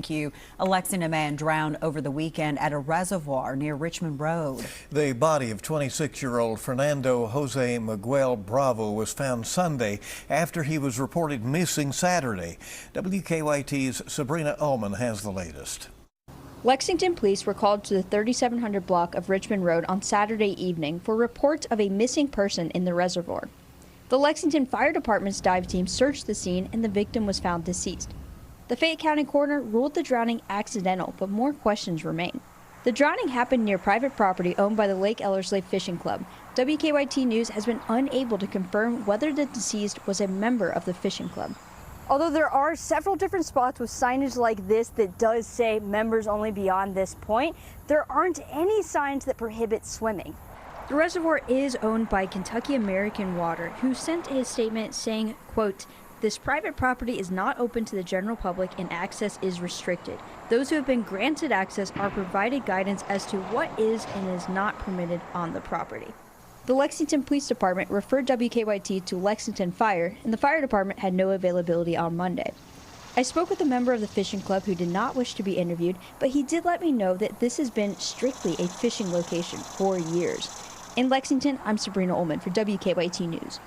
Thank you. A Lexington man drowned over the weekend at a reservoir near Richmond Road. The body of 26-year-old Fernando Jose Miguel Bravo was found Sunday after he was reported missing Saturday. WKYT's Sabrina Ullman has the latest. Lexington police were called to the 3700 block of Richmond Road on Saturday evening for reports of a missing person in the reservoir. The Lexington Fire Department's dive team searched the scene and the victim was found deceased. The Fayette County coroner ruled the drowning accidental, but more questions remain. The drowning happened near private property owned by the Lake Ellerslie Fishing Club. WKYT News has been unable to confirm whether the deceased was a member of the fishing club. Although there are several different spots with signage like this that does say members only beyond this point, there aren't any signs that prohibit swimming. The reservoir is owned by Kentucky American Water, who sent a statement saying, quote, "This private property is not open to the general public and access is restricted. Those who have been granted access are provided guidance as to what is and is not permitted on the property." The Lexington Police Department referred WKYT to Lexington Fire, and the fire department had no availability on Monday. I spoke with a member of the fishing club who did not wish to be interviewed, but he did let me know that this has been strictly a fishing location for years. In Lexington, I'm Sabrina Ullman for WKYT News.